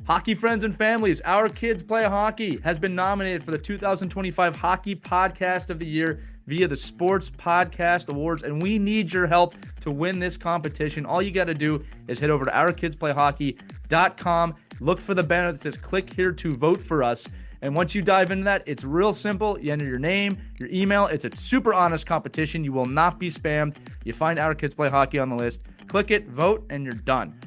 Hockey friends and families, Our Kids Play Hockey has been nominated for the 2025 Hockey Podcast of the Year via the Sports Podcast Awards, and we need your help to win this competition. All you got to do is head over to ourkidsplayhockey.com, look for the banner that says click here to vote for us, and once you dive into that, it's real simple. You enter your name, your email. It's a super honest competition. You will not be spammed. You find Our Kids Play Hockey on the list, click it, vote, and you're done.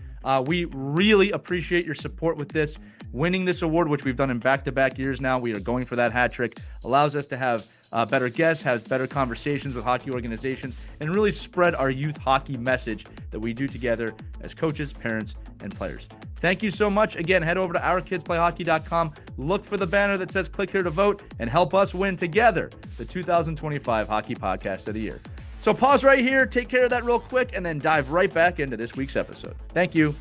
We really appreciate your support with this. Winning this award, which we've done in back-to-back years now, we are going for that hat trick, allows us to have better guests, has better conversations with hockey organizations, and really spread our youth hockey message that we do together as coaches, parents, and players. Thank you so much. Again, head over to ourkidsplayhockey.com, look for the banner that says click here to vote, and help us win together the 2025 Hockey Podcast of the Year. So pause right here, take care of that real quick, and then dive right back into this week's episode. Thank you.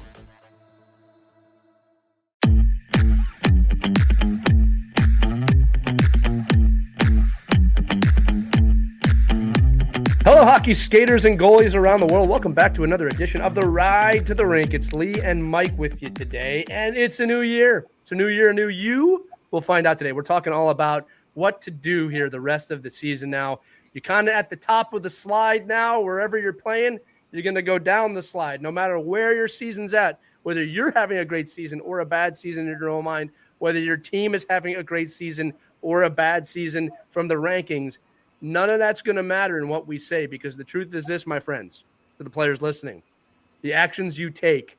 Hello, hockey skaters and goalies around the world. Welcome back to another edition of The Ride to the Rink. It's Lee and Mike with you today, and it's a new year. It's a new year, a new you. We'll find out today. We're talking all about what to do here the rest of the season now. You're kind of at the top of the slide now. Wherever you're playing, you're going to go down the slide. No matter where your season's at, whether you're having a great season or a bad season in your own mind, whether your team is having a great season or a bad season from the rankings, none of that's going to matter in what we say, because the truth is this, my friends, to the players listening, the actions you take,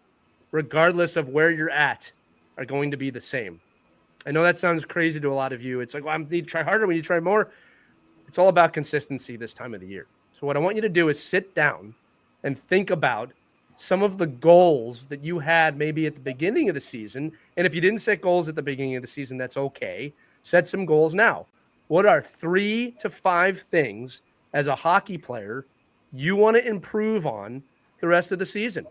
regardless of where you're at, are going to be the same. I know that sounds crazy to a lot of you. It's like, well, I need to try harder. We need to try more. It's all about consistency this time of the year. So what I want you to do is sit down and think about some of the goals that you had maybe at the beginning of the season. And if you didn't set goals at the beginning of the season, that's okay. Set some goals now. What are 3 to 5 things as a hockey player you want to improve on the rest of the season?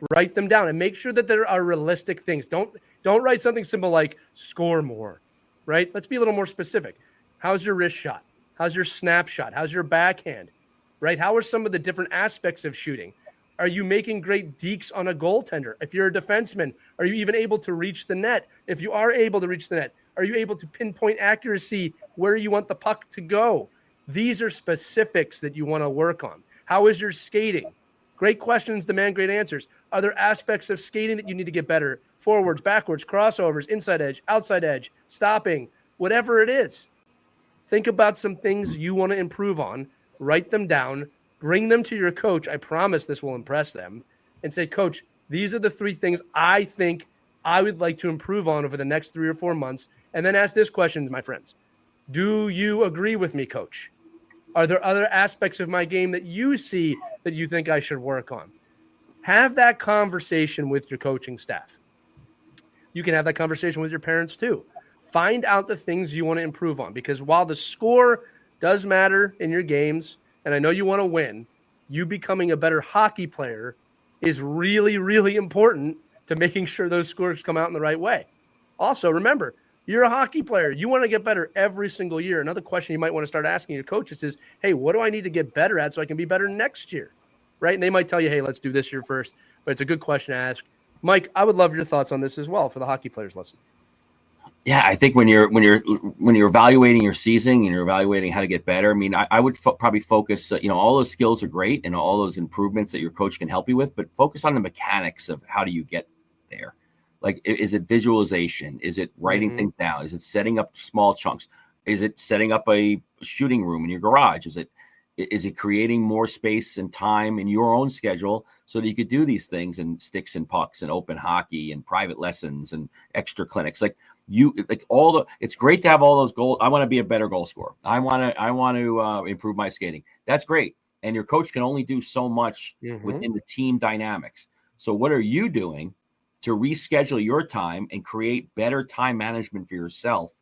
Write them down and make sure that there are realistic things. Don't write something simple like score more, right? Let's be a little more specific. How's your wrist shot? How's your snapshot? How's your backhand, right? How are some of the different aspects of shooting? Are you making great dekes on a goaltender? If you're a defenseman, are you even able to reach the net? If you are able to reach the net, are you able to pinpoint accuracy where you want the puck to go? These are specifics that you want to work on. How is your skating? Great questions demand great answers. Are there aspects of skating that you need to get better? Forwards, backwards, crossovers, inside edge, outside edge, stopping, whatever it is. Think about some things you want to improve on, write them down, bring them to your coach. I promise this will impress them, and say, Coach, these are the 3 things I think I would like to improve on over the next 3 or 4 months. And then ask this question, my friends. Do you agree with me, Coach? Are there other aspects of my game that you see that you think I should work on? Have that conversation with your coaching staff. You can have that conversation with your parents too. Find out the things you want to improve on, because while the score does matter in your games, and I know you want to win, you becoming a better hockey player is really, really important to making sure those scores come out in the right way. Also, remember, you're a hockey player. You want to get better every single year. Another question you might want to start asking your coaches is, hey, what do I need to get better at so I can be better next year? Right? And they might tell you, hey, let's do this year first. But it's a good question to ask. Mike, I would love your thoughts on this as well for the hockey players listening. Yeah, I think when you're evaluating your season and you're evaluating how to get better, I mean, I would probably focus, all those skills are great and all those improvements that your coach can help you with, but focus on the mechanics of how do you get there. Like, is it visualization? Is it writing things down? Is it setting up small chunks? Is it setting up a shooting room in your garage? Is it creating more space and time in your own schedule so that you could do these things and sticks and pucks and open hockey and private lessons and extra clinics? It's great to have all those goals. I want to be a better goal scorer. I want to improve my skating. That's great. And your coach can only do so much within the team dynamics. So what are you doing to reschedule your time and create better time management for yourself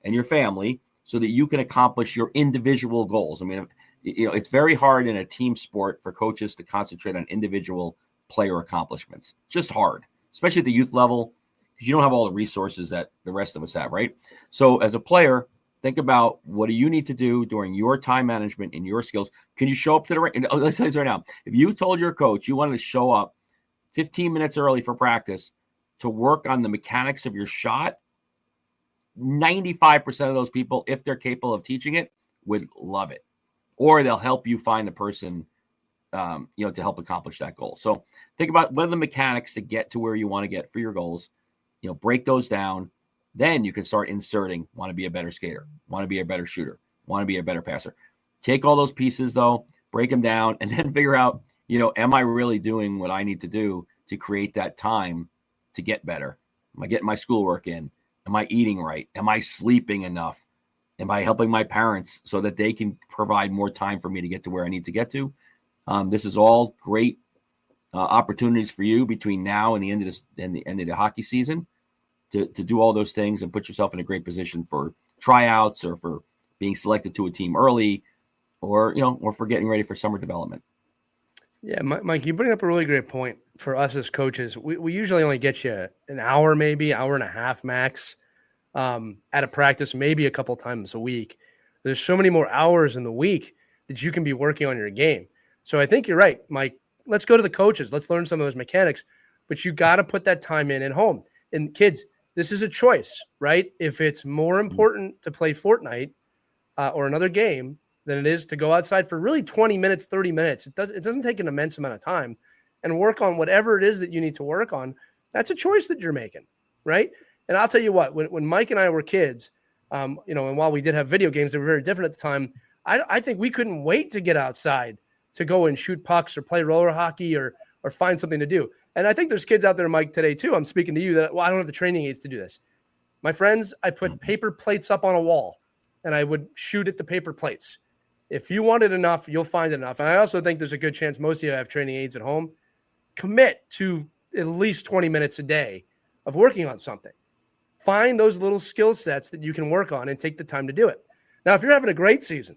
and your family so that you can accomplish your individual goals? I mean, it's very hard in a team sport for coaches to concentrate on individual player accomplishments. It's just hard, especially at the youth level, because you don't have all the resources that the rest of us have, right? So as a player, think about what do you need to do during your time management and your skills. Can you show up to the rink? Let's say this right now. If you told your coach you wanted to show up 15 minutes early for practice, to work on the mechanics of your shot, 95% of those people, if they're capable of teaching it, would love it. Or they'll help you find the person, to help accomplish that goal. So think about what are the mechanics to get to where you want to get for your goals. Break those down. Then you can start inserting, want to be a better skater, want to be a better shooter, want to be a better passer. Take all those pieces, though, break them down, and then figure out, am I really doing what I need to do to create that time to get better? Am I getting my schoolwork in? Am I eating right? Am I sleeping enough? Am I helping my parents so that they can provide more time for me to get to where I need to get to? This is all great opportunities for you between now and the end of the hockey season to do all those things and put yourself in a great position for tryouts or for being selected to a team early, or for getting ready for summer development. Yeah, Mike, you bring up a really great point. For us as coaches, we usually only get you an hour, maybe hour and a half max at a practice, maybe a couple times a week. There's so many more hours in the week that you can be working on your game. So I think you're right, Mike. Let's go to the coaches. Let's learn some of those mechanics, but you got to put that time in at home. And kids, this is a choice, right? If it's more important to play Fortnite or another game than it is to go outside for really 20 minutes, 30 minutes, it doesn't take an immense amount of time, and work on whatever it is that you need to work on. That's a choice that you're making, right? And I'll tell you what, when Mike and I were kids, and while we did have video games that were very different at the time, I think we couldn't wait to get outside to go and shoot pucks or play roller hockey or find something to do. And I think there's kids out there, Mike, today too. I'm speaking to you that, I don't have the training aids to do this. My friends, I put paper plates up on a wall and I would shoot at the paper plates. If you want it enough, you'll find enough. And I also think there's a good chance most of you have training aids at home. Commit to at least 20 minutes a day of working on something. Find those little skill sets that you can work on and take the time to do it. Now, if you're having a great season,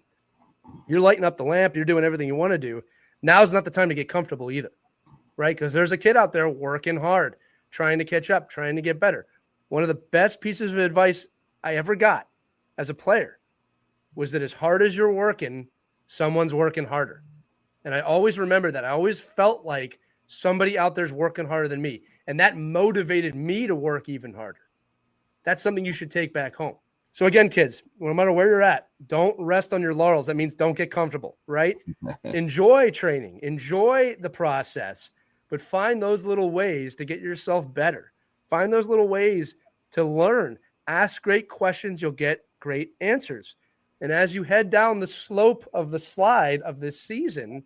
you're lighting up the lamp, you're doing everything you want to do, now's not the time to get comfortable either, right? Because there's a kid out there working hard, trying to catch up, trying to get better. One of the best pieces of advice I ever got as a player was that as hard as you're working, someone's working harder. And I always remember that. I always felt like somebody out there's working harder than me. And that motivated me to work even harder. That's something you should take back home. So again, kids, no matter where you're at, don't rest on your laurels. That means don't get comfortable, right? Enjoy training, enjoy the process, but find those little ways to get yourself better. Find those little ways to learn. Ask great questions. You'll get great answers. And as you head down the slope of the slide of this season,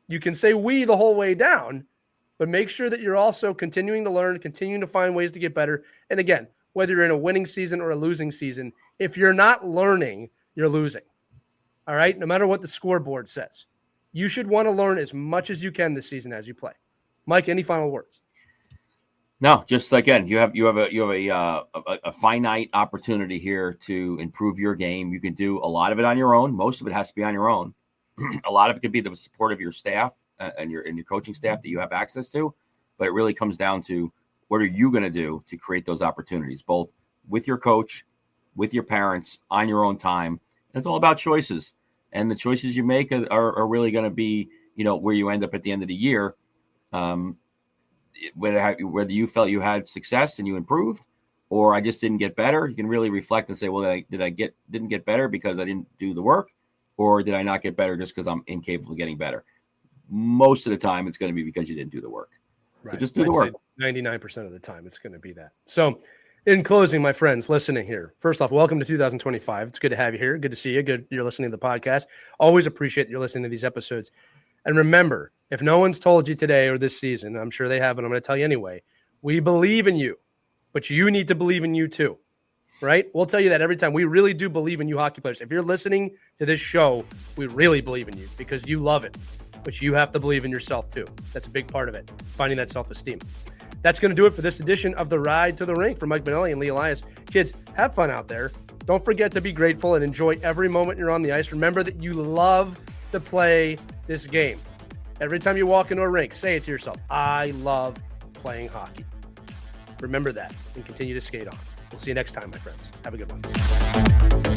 you can say we the whole way down, but make sure that you're also continuing to learn, continuing to find ways to get better. And again, whether you're in a winning season or a losing season, if you're not learning, you're losing. All right? No matter what the scoreboard says. You should want to learn as much as you can this season as you play. Mike, any final words? No, just again, you have a finite opportunity here to improve your game. You can do a lot of it on your own. Most of it has to be on your own. A lot of it could be the support of your staff and your coaching staff that you have access to. But it really comes down to, what are you going to do to create those opportunities, both with your coach, with your parents, on your own time? And it's all about choices. And the choices you make are really going to be, where you end up at the end of the year. Whether you felt you had success and you improved, or I just didn't get better, you can really reflect and say, well, didn't get better because I didn't do the work, or did I not get better just because I'm incapable of getting better? Most of the time, it's going to be because you didn't do the work. Right. So just do the work. 99% of the time, it's going to be that. So in closing, my friends listening here, first off, welcome to 2025. It's good to have you here. Good to see you. Good you're listening to the podcast. Always appreciate that you're listening to these episodes. And remember, if no one's told you today or this season, I'm sure they haven't, I'm going to tell you anyway, we believe in you, but you need to believe in you too, right? We'll tell you that every time. We really do believe in you hockey players. If you're listening to this show, we really believe in you because you love it, but you have to believe in yourself too. That's a big part of it, finding that self-esteem. That's going to do it for this edition of The Ride to the Rink. For Mike Bonelli and Lee Elias, kids, have fun out there. Don't forget to be grateful and enjoy every moment you're on the ice. Remember that you love to play this game. Every time you walk into a rink, say it to yourself, I love playing hockey. Remember that and continue to skate on. We'll see you next time, my friends. Have a good one.